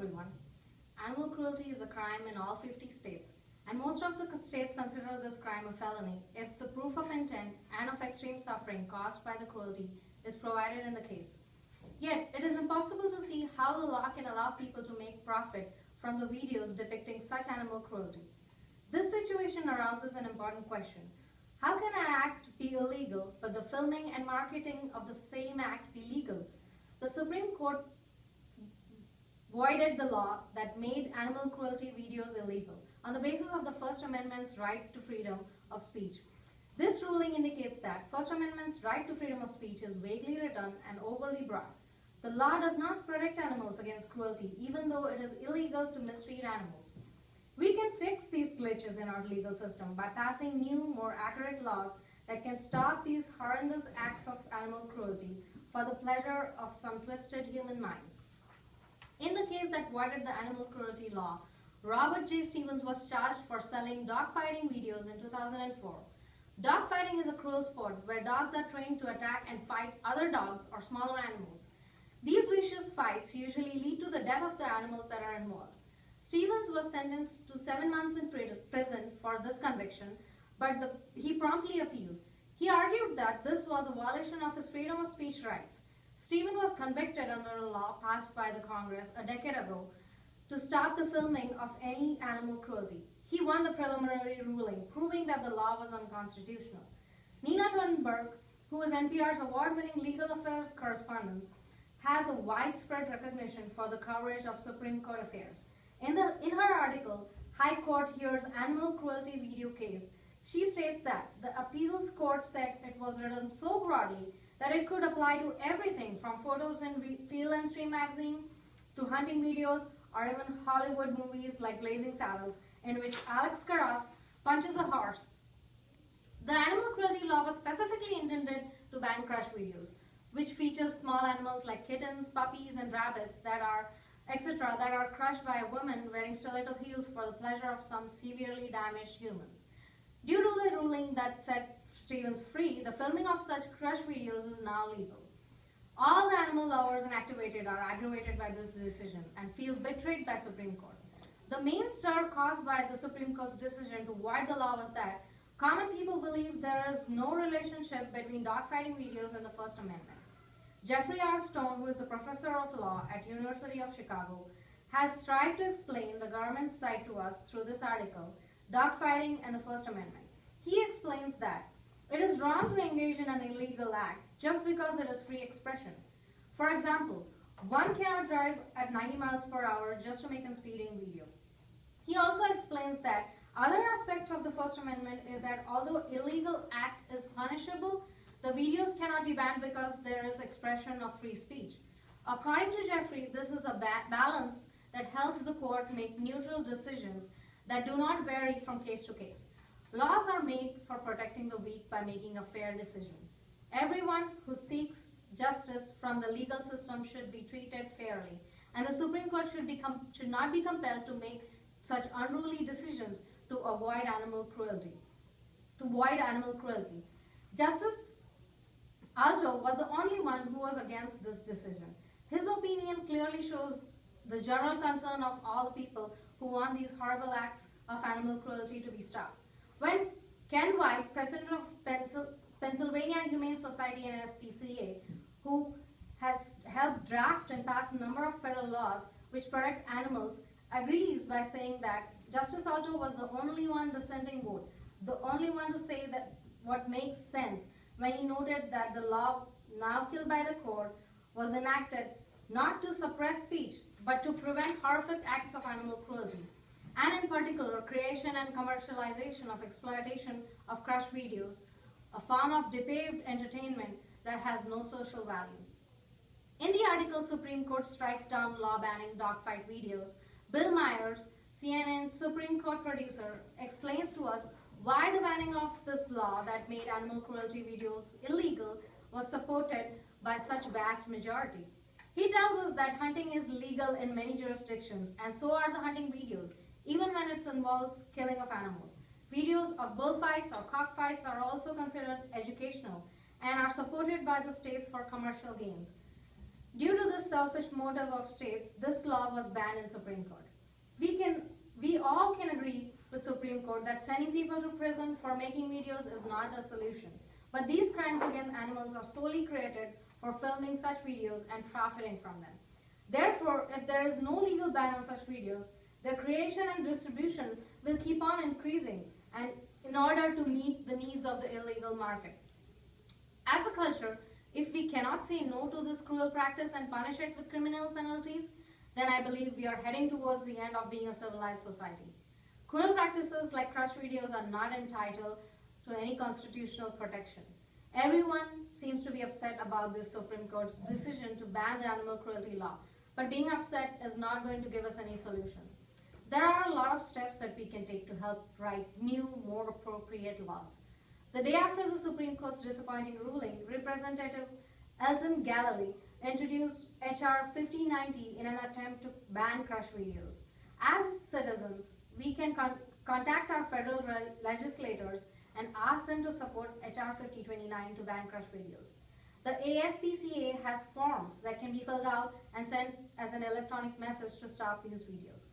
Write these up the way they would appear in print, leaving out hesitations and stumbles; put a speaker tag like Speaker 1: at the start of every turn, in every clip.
Speaker 1: everyone. Animal cruelty is a crime in all 50 states, and most of the states consider this crime a felony if the proof of intent and of extreme suffering caused by the cruelty is provided in the case. Yet, it is impossible to see how the law can allow people to make profit from the videos depicting such animal cruelty. This situation arouses an important question. How can an act be illegal, but the filming and marketing of the same act be legal? The Supreme Court voided the law that made animal cruelty videos illegal on the basis of the First Amendment's right to freedom of speech. This ruling indicates that First Amendment's right to freedom of speech is vaguely written and overly broad. The law does not protect animals against cruelty, even though it is illegal to mistreat animals. We can fix these glitches in our legal system by passing new, more accurate laws that can stop these horrendous acts of animal cruelty for the pleasure of some twisted human minds. In the case that voided the animal cruelty law, Robert J. Stevens was charged for selling dogfighting videos in 2004. Dogfighting is a cruel sport where dogs are trained to attack and fight other dogs or smaller animals. These vicious fights usually lead to the death of the animals that are involved. Stevens was sentenced to 7 months in prison for this conviction, but he promptly appealed. He argued that this was a violation of his freedom of speech rights. Stevens was convicted under a law passed by the Congress a decade ago to stop the filming of any animal cruelty. He won the preliminary ruling, proving that the law was unconstitutional. Nina Thunberg, who is NPR's award-winning legal affairs correspondent, has a widespread recognition for the coverage of Supreme Court affairs. In her article, High Court Hears Animal Cruelty Video Case, she states that the appeals court said it was written so broadly that it could apply to everything from photos in Field and Stream magazine to hunting videos or even Hollywood movies like Blazing Saddles, in which Alex Karras punches a horse. The animal cruelty law was specifically intended to ban crush videos, which features small animals like kittens, puppies, and rabbits etc., that are crushed by a woman wearing stiletto heels for the pleasure of some severely damaged humans. Due to the ruling that set Stevens free, the filming of such crush videos is now legal. All the animal lovers and activated are aggravated by this decision and feel betrayed by Supreme Court. The main stir caused by the Supreme Court's decision to void the law was that common people believe there is no relationship between dogfighting videos and the First Amendment. Jeffrey R. Stone, who is a professor of law at University of Chicago, has tried to explain the government's side to us through this article, Dogfighting and the First Amendment. He explains that it is wrong to engage in an illegal act just because it is free expression. For example, one cannot drive at 90 miles per hour just to make a speeding video. He also explains that other aspects of the First Amendment is that although illegal act is punishable, the videos cannot be banned because there is expression of free speech. According to Jeffrey, this is a balance that helps the court make neutral decisions that do not vary from case to case. Laws are made for protecting the weak by making a fair decision. Everyone who seeks justice from the legal system should be treated fairly, and the Supreme Court should not be compelled to make such unruly decisions to avoid animal cruelty. Justice Alito was the only one who was against this decision. His opinion clearly shows the general concern of all the people who want these horrible acts of animal cruelty to be stopped. When Ken White, president of Pennsylvania Humane Society and SPCA, who has helped draft and pass a number of federal laws which protect animals, agrees by saying that Justice Alito was the only one dissenting vote, the only one to say that what makes sense when he noted that the law now killed by the court was enacted not to suppress speech, but to prevent horrific acts of animal cruelty, and in particular, creation and commercialization of exploitation of crush videos, a form of depraved entertainment that has no social value. In the article, Supreme Court strikes down law banning dogfight videos. Bill Myers, CNN Supreme Court producer, explains to us why the banning of this law that made animal cruelty videos illegal was supported by such vast majority. He tells us that hunting is legal in many jurisdictions, and so are the hunting videos, even when it involves killing of animals. Videos of bullfights or cockfights are also considered educational and are supported by the states for commercial gains. Due to this selfish motive of states, this law was banned in Supreme Court. We all can agree with Supreme Court that sending people to prison for making videos is not a solution. But these crimes against animals are solely created for filming such videos and profiting from them. Therefore, if there is no legal ban on such videos, their creation and distribution will keep on increasing, and in order to meet the needs of the illegal market. As a culture, if we cannot say no to this cruel practice and punish it with criminal penalties, then I believe we are heading towards the end of being a civilized society. Cruel practices like crush videos are not entitled to any constitutional protection. Everyone seems to be upset about this Supreme Court's decision to ban the animal cruelty law, but being upset is not going to give us any solution. There are a lot of steps that we can take to help write new, more appropriate laws. The day after the Supreme Court's disappointing ruling, Representative Elton Galloway introduced H.R. 5090 in an attempt to ban crush videos. As citizens, we can contact our federal legislators and ask them to support H.R. 5029 to ban crush videos. The ASPCA has forms that can be filled out and sent as an electronic message to stop these videos.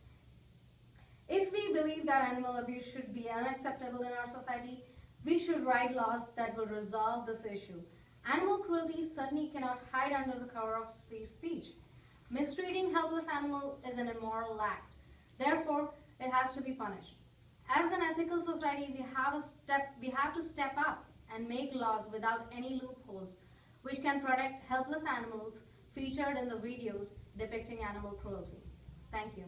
Speaker 1: If we believe that animal abuse should be unacceptable in our society, we should write laws that will resolve this issue. Animal cruelty certainly cannot hide under the cover of free speech. Mistreating helpless animals is an immoral act. Therefore, it has to be punished. As an ethical society, we have to step up and make laws without any loopholes, which can protect helpless animals featured in the videos depicting animal cruelty. Thank you.